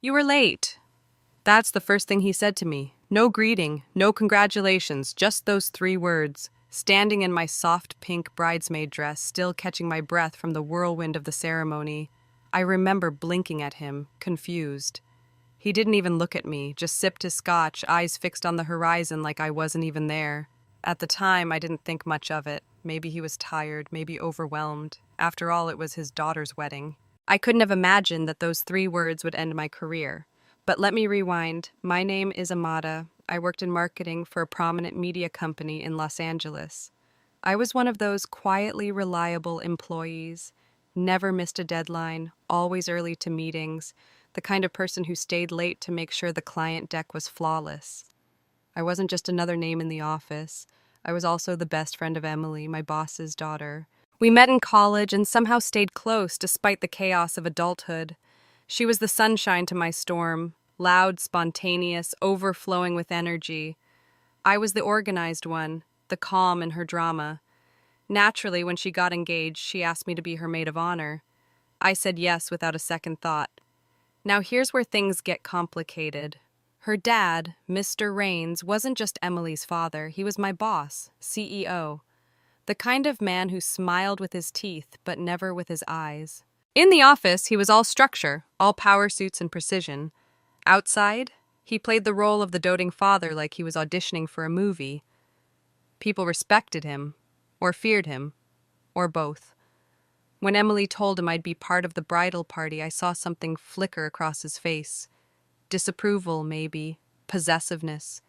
You were late. That's the first thing he said to me. No greeting, no congratulations, just those 3 words. Standing in my soft pink bridesmaid dress, still catching my breath from the whirlwind of the ceremony, I remember blinking at him, confused. He didn't even look at me, just sipped his scotch, eyes fixed on the horizon like I wasn't even there. At the time, I didn't think much of it. Maybe he was tired, maybe overwhelmed. After all, it was his daughter's wedding. I couldn't have imagined that those 3 words would end my career. But let me rewind. My name is Amada. I worked in marketing for a prominent media company in Los Angeles. I was one of those quietly reliable employees, never missed a deadline, always early to meetings, the kind of person who stayed late to make sure the client deck was flawless. I wasn't just another name in the office. I was also the best friend of Emily, my boss's daughter. We met in college and somehow stayed close despite the chaos of adulthood. She was the sunshine to my storm, loud, spontaneous, overflowing with energy. I was the organized one, the calm in her drama. Naturally, when she got engaged, she asked me to be her maid of honor. I said yes without a second thought. Now here's where things get complicated. Her dad, Mr. Raines, wasn't just Emily's father, he was my boss, CEO. The kind of man who smiled with his teeth but never with his eyes. In the office, he was all structure, all power suits and precision. Outside, he played the role of the doting father like he was auditioning for a movie. People respected him, or feared him, or both. When Emily told him I'd be part of the bridal party, I saw something flicker across his face. Disapproval, maybe, possessiveness.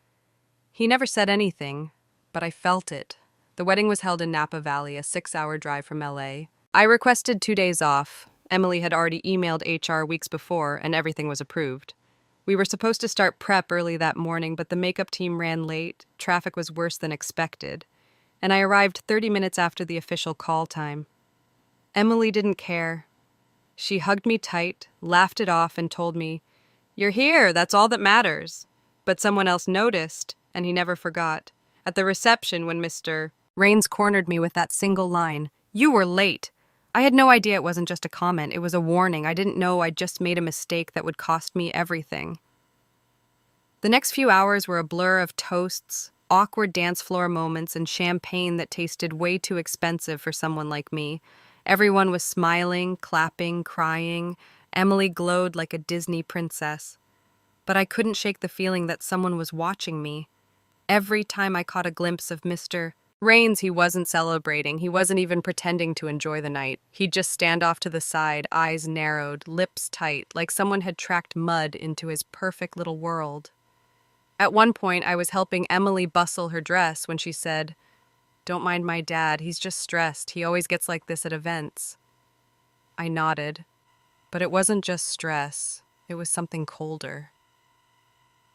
He never said anything, but I felt it. The wedding was held in Napa Valley, a 6-hour drive from LA. I requested 2 days off. Emily had already emailed HR weeks before, and everything was approved. We were supposed to start prep early that morning, but the makeup team ran late, traffic was worse than expected, and I arrived 30 minutes after the official call time. Emily didn't care. She hugged me tight, laughed it off, and told me, "You're here, that's all that matters." But someone else noticed, and he never forgot. At the reception, when Mr. Raines cornered me with that single line, "You were late." I had no idea it wasn't just a comment, it was a warning. I didn't know I'd just made a mistake that would cost me everything. The next few hours were a blur of toasts, awkward dance floor moments, and champagne that tasted way too expensive for someone like me. Everyone was smiling, clapping, crying. Emily glowed like a Disney princess. But I couldn't shake the feeling that someone was watching me. Every time I caught a glimpse of Mr. Raines, he wasn't celebrating. He wasn't even pretending to enjoy the night. He'd just stand off to the side, eyes narrowed, lips tight, like someone had tracked mud into his perfect little world. At one point, I was helping Emily bustle her dress when she said, "Don't mind my dad, he's just stressed. He always gets like this at events." I nodded, but it wasn't just stress. It was something colder.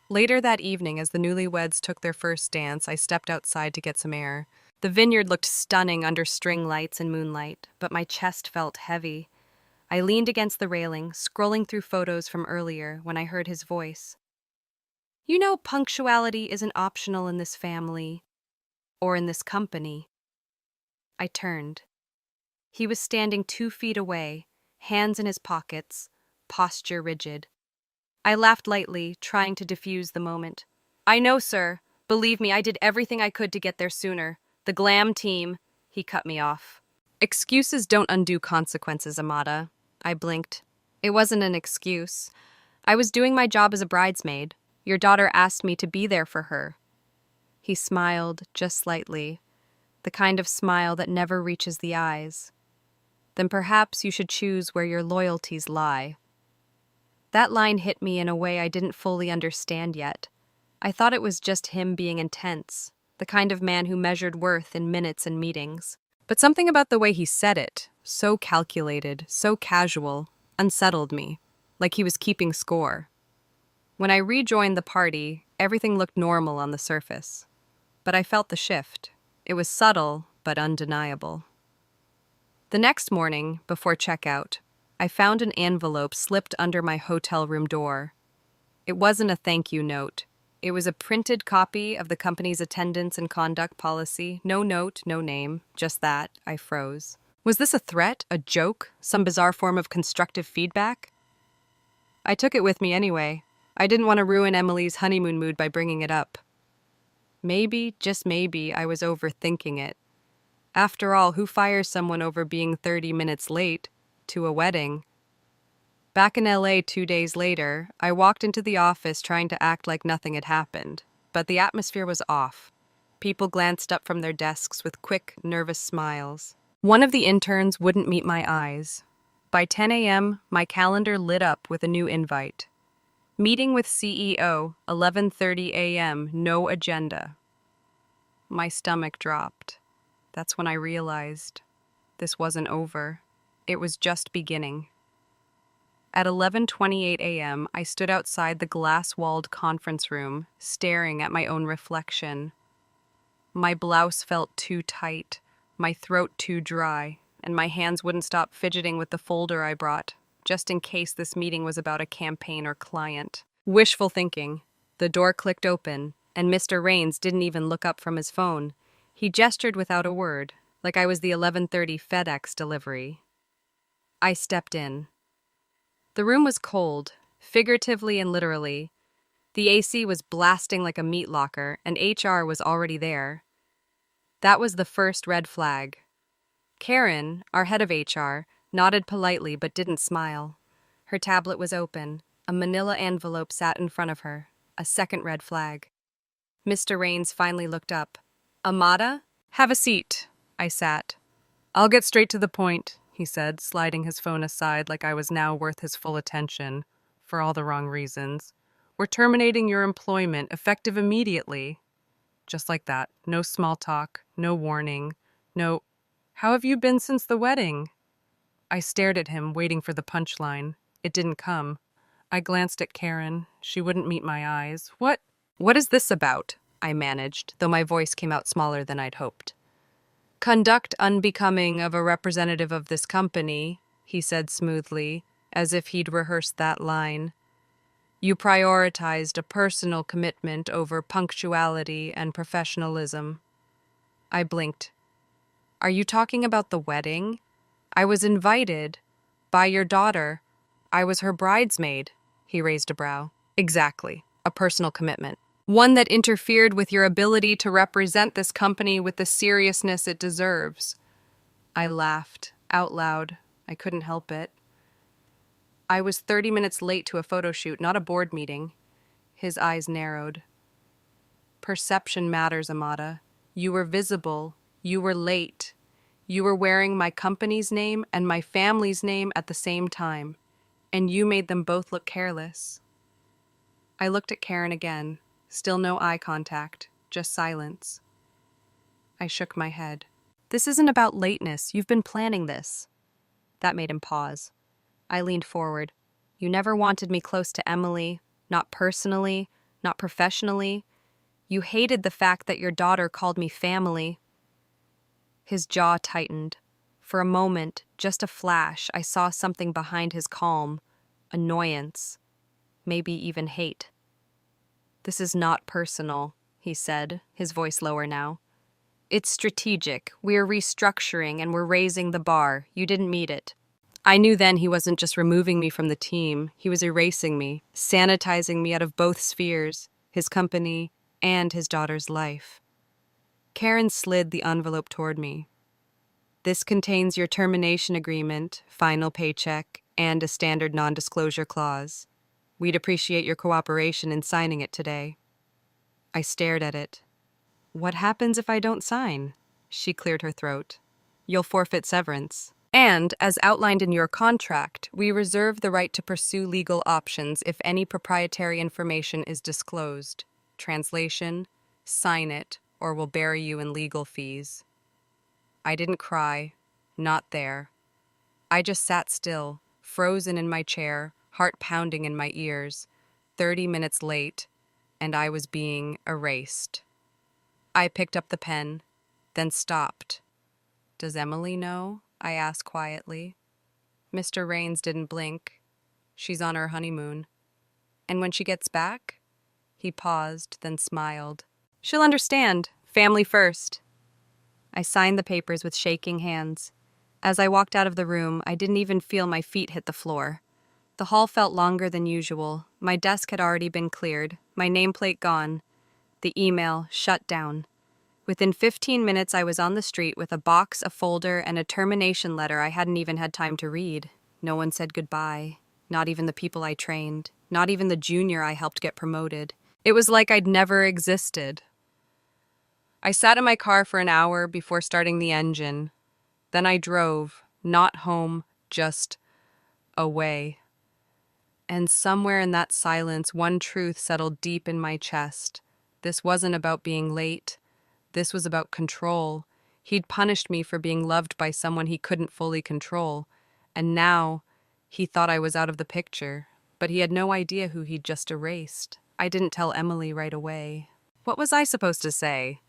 Later that evening, as the newlyweds took their first dance, I stepped outside to get some air. The vineyard looked stunning under string lights and moonlight, but my chest felt heavy. I leaned against the railing, scrolling through photos from earlier, when I heard his voice. "You know, punctuality isn't optional in this family, or in this company." I turned. He was standing 2 feet away, hands in his pockets, posture rigid. I laughed lightly, trying to diffuse the moment. "I know, sir. Believe me, I did everything I could to get there sooner. The glam team." He cut me off. "Excuses don't undo consequences, Amada." I blinked. It wasn't an excuse. I was doing my job as a bridesmaid. Your daughter asked me to be there for her. He smiled, just slightly, the kind of smile that never reaches the eyes. "Then perhaps you should choose where your loyalties lie." That line hit me in a way I didn't fully understand yet. I thought it was just him being intense, the kind of man who measured worth in minutes and meetings. But something about the way he said it, so calculated, so casual, unsettled me, like he was keeping score. When I rejoined the party, everything looked normal on the surface. But I felt the shift. It was subtle, but undeniable. The next morning, before checkout, I found an envelope slipped under my hotel room door. It wasn't a thank you note. It was a printed copy of the company's attendance and conduct policy. No note, no name, just that. I froze. Was this a threat, a joke, some bizarre form of constructive feedback? I took it with me anyway. I didn't want to ruin Emily's honeymoon mood by bringing it up. Maybe, just maybe, I was overthinking it. After all, who fires someone over being 30 minutes late to a wedding? Back in LA 2 days later, I walked into the office trying to act like nothing had happened, but the atmosphere was off. People glanced up from their desks with quick, nervous smiles. One of the interns wouldn't meet my eyes. By 10 a.m., my calendar lit up with a new invite. Meeting with CEO, 11:30 a.m., no agenda. My stomach dropped. That's when I realized this wasn't over. It was just beginning. At 11:28 a.m., I stood outside the glass-walled conference room, staring at my own reflection. My blouse felt too tight, my throat too dry, and my hands wouldn't stop fidgeting with the folder I brought, just in case this meeting was about a campaign or client. Wishful thinking. The door clicked open, and Mr. Raines didn't even look up from his phone. He gestured without a word, like I was the 11:30 FedEx delivery. I stepped in. The room was cold, figuratively and literally. The AC was blasting like a meat locker, and HR was already there. That was the first red flag. Karen, our head of HR, nodded politely but didn't smile. Her tablet was open. A manila envelope sat in front of her. A second red flag. Mr. Raines finally looked up. Amada? Have a seat. I sat. I'll get straight to the point, he said, sliding his phone aside like I was now worth his full attention, for all the wrong reasons. We're terminating your employment, effective immediately. Just like that. No small talk, no warning, no, how have you been since the wedding? I stared at him, waiting for the punchline. It didn't come. I glanced at Karen. She wouldn't meet my eyes. What is this about? I managed, though my voice came out smaller than I'd hoped. Conduct unbecoming of a representative of this company, he said smoothly, as if he'd rehearsed that line. You prioritized a personal commitment over punctuality and professionalism. I blinked. Are you talking about the wedding? I was invited by your daughter. I was her bridesmaid. He raised a brow. Exactly. A personal commitment. One that interfered with your ability to represent this company with the seriousness it deserves. I laughed, out loud. I couldn't help it. I was 30 minutes late to a photo shoot, not a board meeting. His eyes narrowed. Perception matters, Amada. You were visible. You were late. You were wearing my company's name and my family's name at the same time, and you made them both look careless. I looked at Karen again. Still no eye contact, just silence. I shook my head. This isn't about lateness. You've been planning this. That made him pause. I leaned forward. You never wanted me close to Emily, not personally, not professionally. You hated the fact that your daughter called me family. His jaw tightened. For a moment, just a flash, I saw something behind his calm. Annoyance. Maybe even hate. This is not personal, he said, his voice lower now. It's strategic. We're restructuring and we're raising the bar. You didn't meet it. I knew then he wasn't just removing me from the team. He was erasing me, sanitizing me out of both spheres, his company and his daughter's life. Karen slid the envelope toward me. This contains your termination agreement, final paycheck, and a standard non-disclosure clause. We'd appreciate your cooperation in signing it today. I stared at it. What happens if I don't sign? She cleared her throat. You'll forfeit severance. And, as outlined in your contract, we reserve the right to pursue legal options if any proprietary information is disclosed. Translation, sign it, or we'll bury you in legal fees. I didn't cry. Not there. I just sat still, frozen in my chair, heart pounding in my ears, 30 minutes late, and I was being erased. I picked up the pen, then stopped. Does Emily know? I asked quietly. Mr. Raines didn't blink. She's on her honeymoon. And when she gets back? He paused, then smiled. She'll understand. Family first. I signed the papers with shaking hands. As I walked out of the room, I didn't even feel my feet hit the floor. The hall felt longer than usual. My desk had already been cleared, my nameplate gone, the email shut down. Within 15 minutes, I was on the street with a box, a folder, and a termination letter I hadn't even had time to read. No one said goodbye, not even the people I trained, not even the junior I helped get promoted. It was like I'd never existed. I sat in my car for an hour before starting the engine. Then I drove, not home, just away. And somewhere in that silence, one truth settled deep in my chest. This wasn't about being late. This was about control. He'd punished me for being loved by someone he couldn't fully control. And now, he thought I was out of the picture. But he had no idea who he'd just erased. I didn't tell Emily right away. What was I supposed to say?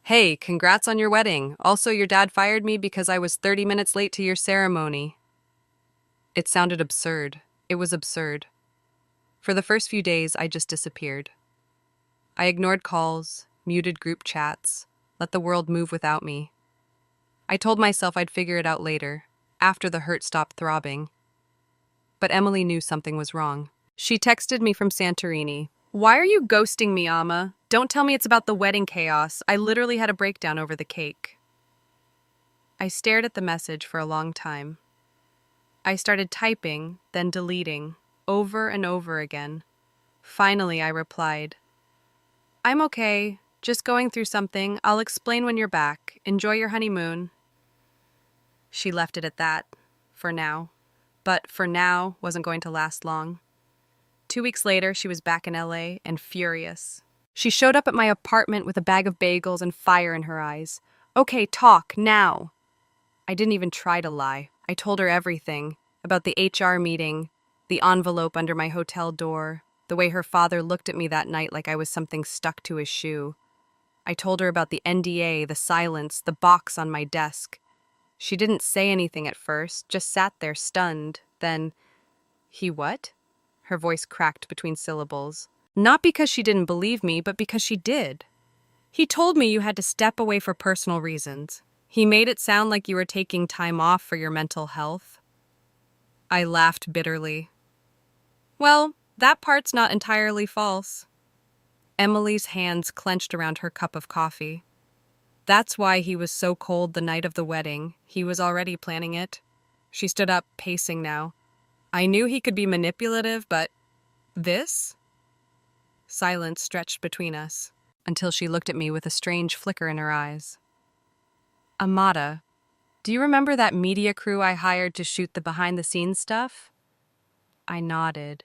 Hey, congrats on your wedding. Also, your dad fired me because I was 30 minutes late to your ceremony. It sounded absurd. It was absurd. For the first few days, I just disappeared. I ignored calls, muted group chats, let the world move without me. I told myself I'd figure it out later, after the hurt stopped throbbing. But Emily knew something was wrong. She texted me from Santorini. Why are you ghosting me, Amma? Don't tell me it's about the wedding chaos. I literally had a breakdown over the cake. I stared at the message for a long time. I started typing, then deleting, over and over again. Finally, I replied, I'm okay, just going through something. I'll explain when you're back. Enjoy your honeymoon. She left it at that, for now. But for now wasn't going to last long. 2 weeks later, she was back in LA and furious. She showed up at my apartment with a bag of bagels and fire in her eyes. Okay, talk, now. I didn't even try to lie. I told her everything, about the HR meeting, the envelope under my hotel door, the way her father looked at me that night like I was something stuck to his shoe. I told her about the NDA, the silence, the box on my desk. She didn't say anything at first, just sat there stunned. Then, he what? Her voice cracked between syllables. Not because she didn't believe me, but because she did. He told me you had to step away for personal reasons. He made it sound like you were taking time off for your mental health. I laughed bitterly. Well, that part's not entirely false. Emily's hands clenched around her cup of coffee. That's why he was so cold the night of the wedding. He was already planning it. She stood up, pacing now. I knew he could be manipulative, but this? Silence stretched between us, until she looked at me with a strange flicker in her eyes. Amada, do you remember that media crew I hired to shoot the behind-the-scenes stuff? I nodded.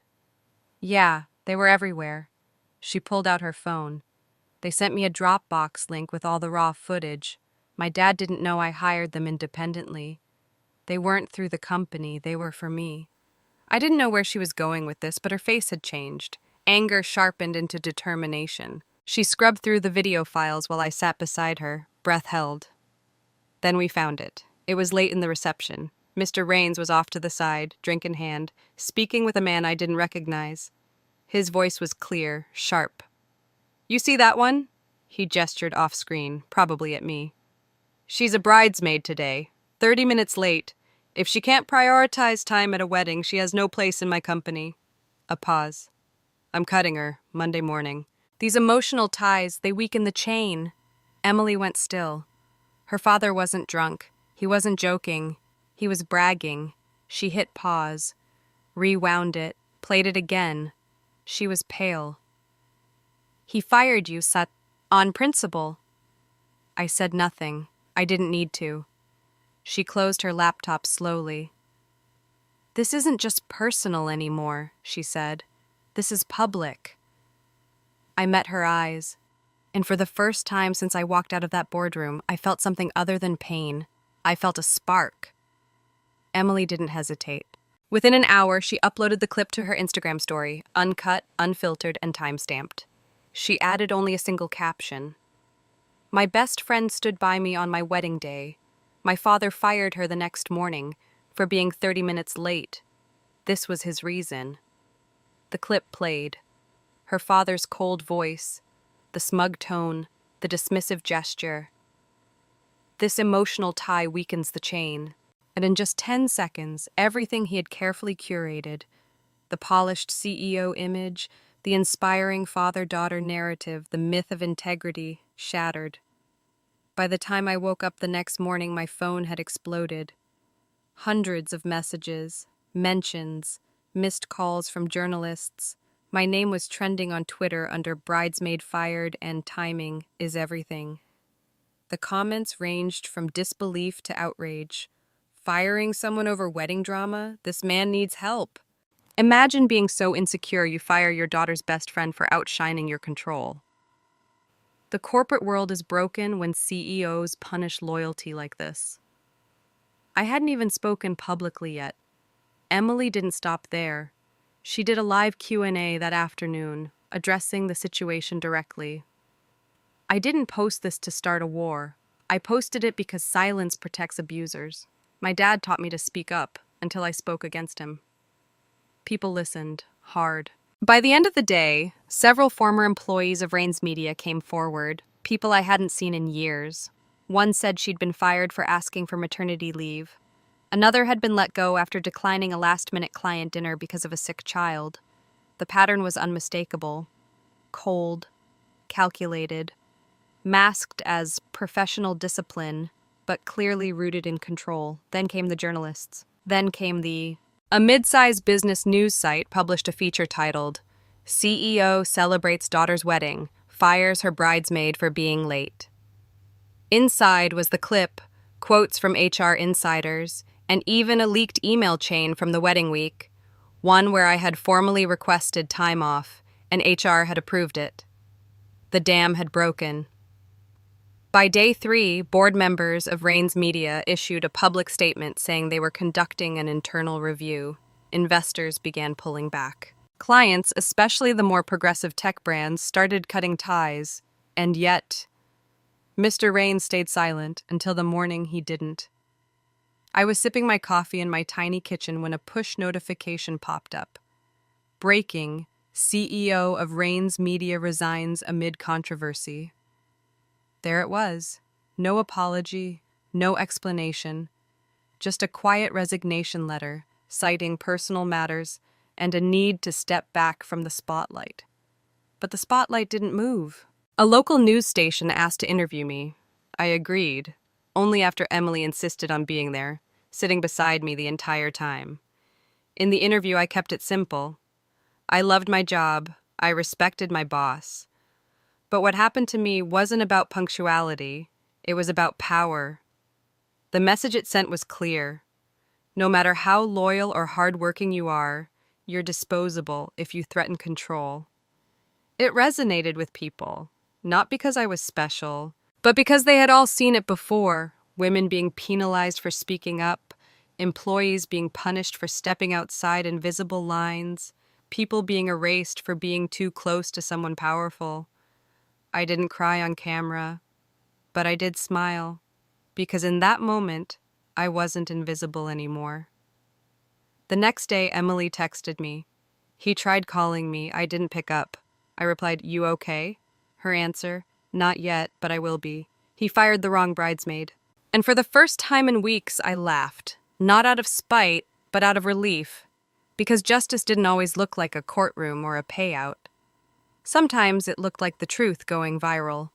Yeah, they were everywhere. She pulled out her phone. They sent me a Dropbox link with all the raw footage. My dad didn't know I hired them independently. They weren't through the company, they were for me. I didn't know where she was going with this, but her face had changed. Anger sharpened into determination. She scrubbed through the video files while I sat beside her, breath held. Then we found it. It was late in the reception. Mr. Raines was off to the side, drink in hand, speaking with a man I didn't recognize. His voice was clear, sharp. You see that one? He gestured off-screen, probably at me. She's a bridesmaid today, 30 minutes late. If she can't prioritize time at a wedding, she has no place in my company. A pause. I'm cutting her, Monday morning. These emotional ties, they weaken the chain. Emily went still. Her father wasn't drunk. He wasn't joking. He was bragging. She hit pause, rewound it, played it again. She was pale. He fired you, on principle. I said nothing. I didn't need to. She closed her laptop slowly. This isn't just personal anymore, she said. This is public. I met her eyes, and for the first time since I walked out of that boardroom, I felt something other than pain. I felt a spark. Emily didn't hesitate. Within an hour, she uploaded the clip to her Instagram story, uncut, unfiltered, and time-stamped. She added only a single caption. My best friend stood by me on my wedding day. My father fired her the next morning for being 30 minutes late. This was his reason. The clip played. Her father's cold voice, the smug tone, the dismissive gesture. This emotional tie weakens the chain, and in just 10 seconds, everything he had carefully curated the polished CEO image, the inspiring father-daughter narrative, the myth of integrity, shattered. By the time I woke up the next morning, my phone had exploded. Hundreds of messages, mentions, missed calls from journalists. My name was trending on Twitter under bridesmaid fired and timing is everything. The comments ranged from disbelief to outrage. Firing someone over wedding drama? This man needs help. Imagine being so insecure you fire your daughter's best friend for outshining your control. The corporate world is broken when CEOs punish loyalty like this. I hadn't even spoken publicly yet. Emily didn't stop there. She did a live Q&A that afternoon, addressing the situation directly. I didn't post this to start a war. I posted it because silence protects abusers. My dad taught me to speak up until I spoke against him. People listened, hard. By the end of the day, several former employees of Rain's Media came forward, people I hadn't seen in years. One said she'd been fired for asking for maternity leave. Another had been let go after declining a last-minute client dinner because of a sick child. The pattern was unmistakable. Cold, calculated, masked as professional discipline, but clearly rooted in control. Then came the journalists. A mid-sized business news site published a feature titled, "CEO Celebrates Daughter's Wedding, Fires Her Bridesmaid for Being Late." Inside was the clip, quotes from HR insiders, and even a leaked email chain from the wedding week, one where I had formally requested time off, and HR had approved it. The dam had broken. By day 3, board members of Rain's Media issued a public statement saying they were conducting an internal review. Investors began pulling back. Clients, especially the more progressive tech brands, started cutting ties. And yet, Mr. Rain stayed silent until the morning he didn't. I was sipping my coffee in my tiny kitchen when a push notification popped up. Breaking, CEO of Rain's Media resigns amid controversy. There it was. No apology, no explanation. Just a quiet resignation letter, citing personal matters and a need to step back from the spotlight. But the spotlight didn't move. A local news station asked to interview me. I agreed, only after Emily insisted on being there, sitting beside me the entire time. In the interview, I kept it simple. I loved my job. I respected my boss. But what happened to me wasn't about punctuality. It was about power. The message it sent was clear. No matter how loyal or hardworking you are, you're disposable if you threaten control. It resonated with people, not because I was special, but because they had all seen it before. Women being penalized for speaking up, employees being punished for stepping outside invisible lines, people being erased for being too close to someone powerful. I didn't cry on camera, but I did smile, because in that moment, I wasn't invisible anymore. The next day, Emily texted me. He tried calling me. I didn't pick up. I replied, "You okay?" Her answer, "Not yet, but I will be." He fired the wrong bridesmaid. And for the first time in weeks, I laughed, not out of spite, but out of relief, because justice didn't always look like a courtroom or a payout. Sometimes it looked like the truth going viral.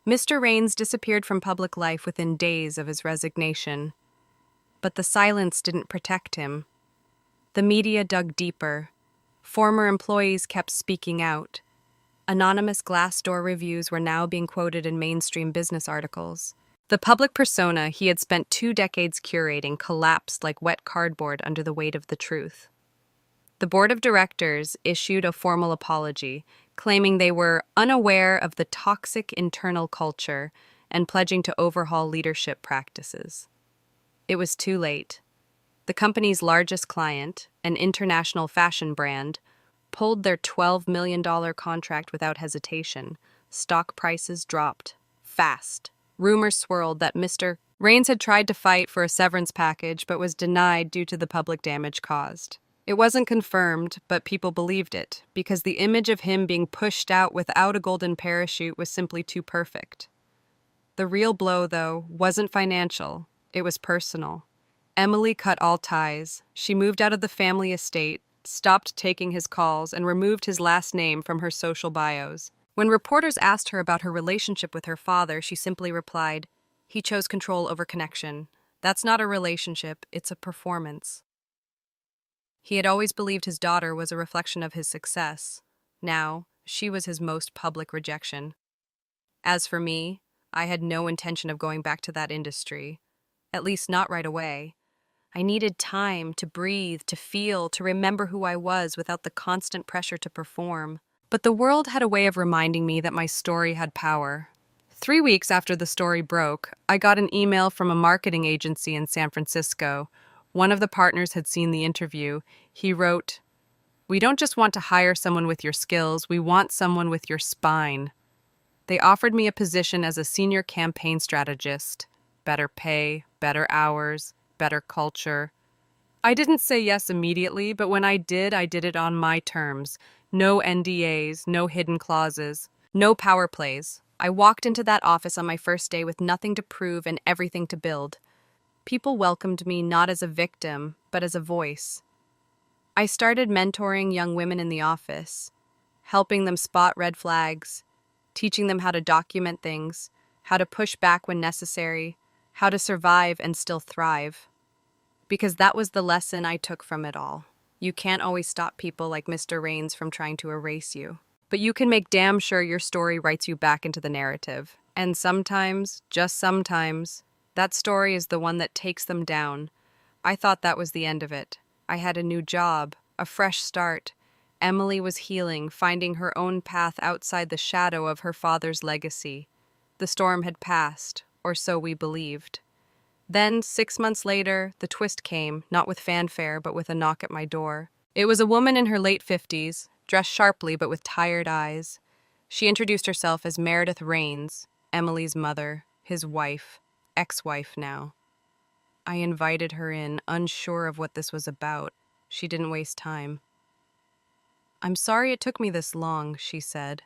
Mr. Rains disappeared from public life within days of his resignation. But the silence didn't protect him. The media dug deeper. Former employees kept speaking out. Anonymous Glassdoor reviews were now being quoted in mainstream business articles. The public persona he had spent 2 decades curating collapsed like wet cardboard under the weight of the truth. The board of directors issued a formal apology, claiming they were unaware of the toxic internal culture and pledging to overhaul leadership practices. It was too late. The company's largest client, an international fashion brand, pulled their $12 million contract without hesitation. Stock prices dropped. Fast. Rumors swirled that Mr. Rains had tried to fight for a severance package but was denied due to the public damage caused. It wasn't confirmed, but people believed it, because the image of him being pushed out without a golden parachute was simply too perfect. The real blow, though, wasn't financial. It was personal. Emily cut all ties. She moved out of the family estate, stopped taking his calls, and removed his last name from her social bios. When reporters asked her about her relationship with her father, she simply replied, "He chose control over connection. That's not a relationship, it's a performance." He had always believed his daughter was a reflection of his success. Now, she was his most public rejection. As for me, I had no intention of going back to that industry, at least not right away. I needed time to breathe, to feel, to remember who I was without the constant pressure to perform. But the world had a way of reminding me that my story had power. 3 weeks after the story broke, I got an email from a marketing agency in San Francisco. One of the partners had seen the interview. He wrote, "We don't just want to hire someone with your skills, we want someone with your spine." They offered me a position as a senior campaign strategist. Better pay, better hours, better culture. I didn't say yes immediately, but when I did it on my terms. No NDAs, no hidden clauses, no power plays. I walked into that office on my first day with nothing to prove and everything to build. People welcomed me not as a victim, but as a voice. I started mentoring young women in the office, helping them spot red flags, teaching them how to document things, how to push back when necessary, how to survive and still thrive. Because that was the lesson I took from it all. You can't always stop people like Mr. Rains from trying to erase you. But you can make damn sure your story writes you back into the narrative. And sometimes, just sometimes, that story is the one that takes them down. I thought that was the end of it. I had a new job, a fresh start. Emily was healing, finding her own path outside the shadow of her father's legacy. The storm had passed, or so we believed. Then, 6 months later, the twist came, not with fanfare, but with a knock at my door. It was a woman in her late 50s, dressed sharply but with tired eyes. She introduced herself as Meredith Rains, Emily's mother, his wife, ex-wife now. I invited her in, unsure of what this was about. She didn't waste time. "I'm sorry it took me this long," she said,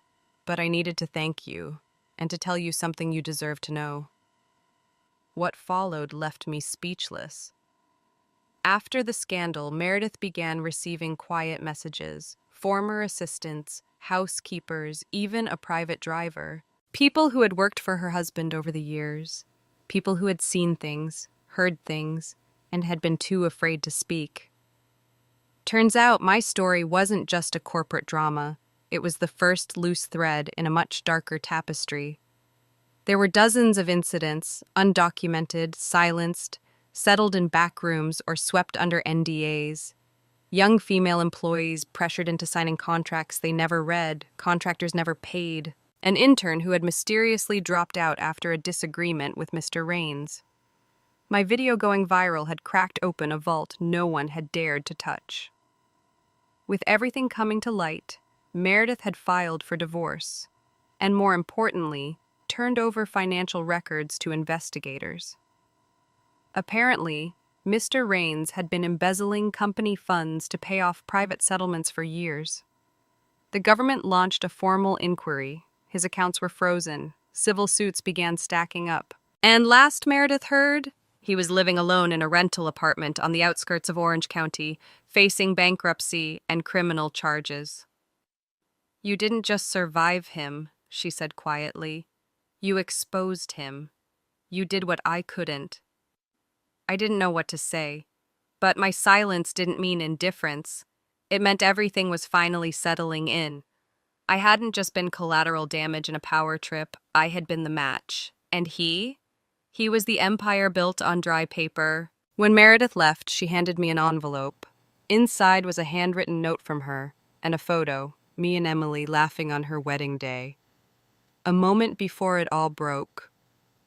"but I needed to thank you, and to tell you something you deserve to know." What followed left me speechless. After the scandal, Meredith began receiving quiet messages, former assistants, housekeepers, even a private driver. People who had worked for her husband over the years. People who had seen things, heard things, and had been too afraid to speak. Turns out my story wasn't just a corporate drama. It was the first loose thread in a much darker tapestry. There were dozens of incidents, undocumented, silenced, settled in back rooms or swept under NDAs. Young female employees pressured into signing contracts they never read, contractors never paid. An intern who had mysteriously dropped out after a disagreement with Mr. Rains. My video going viral had cracked open a vault no one had dared to touch. With everything coming to light, Meredith had filed for divorce, and more importantly, turned over financial records to investigators. Apparently, Mr. Rains had been embezzling company funds to pay off private settlements for years. The government launched a formal inquiry. His accounts were frozen. Civil suits began stacking up. And last Meredith heard, he was living alone in a rental apartment on the outskirts of Orange County, facing bankruptcy and criminal charges. "You didn't just survive him," she said quietly. "You exposed him. You did what I couldn't." I didn't know what to say, but my silence didn't mean indifference. It meant everything was finally settling in. I hadn't just been collateral damage in a power trip, I had been the match. And he? He was the empire built on dry paper. When Meredith left, she handed me an envelope. Inside was a handwritten note from her, and a photo, me and Emily laughing on her wedding day. A moment before it all broke.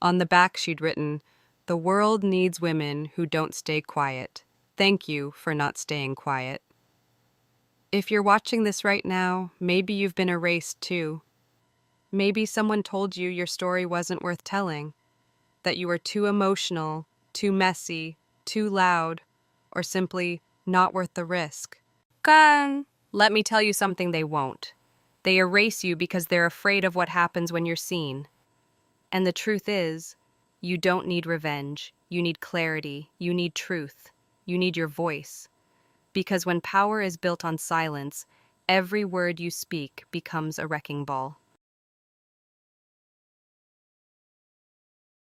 On the back she'd written, "The world needs women who don't stay quiet. Thank you for not staying quiet." If you're watching this right now, maybe you've been erased too. Maybe someone told you your story wasn't worth telling, that you were too emotional, too messy, too loud, or simply not worth the risk. Let me tell you something they won't. They erase you because they're afraid of what happens when you're seen. And the truth is, you don't need revenge. You need clarity. You need truth. You need your voice. Because when power is built on silence, every word you speak becomes a wrecking ball.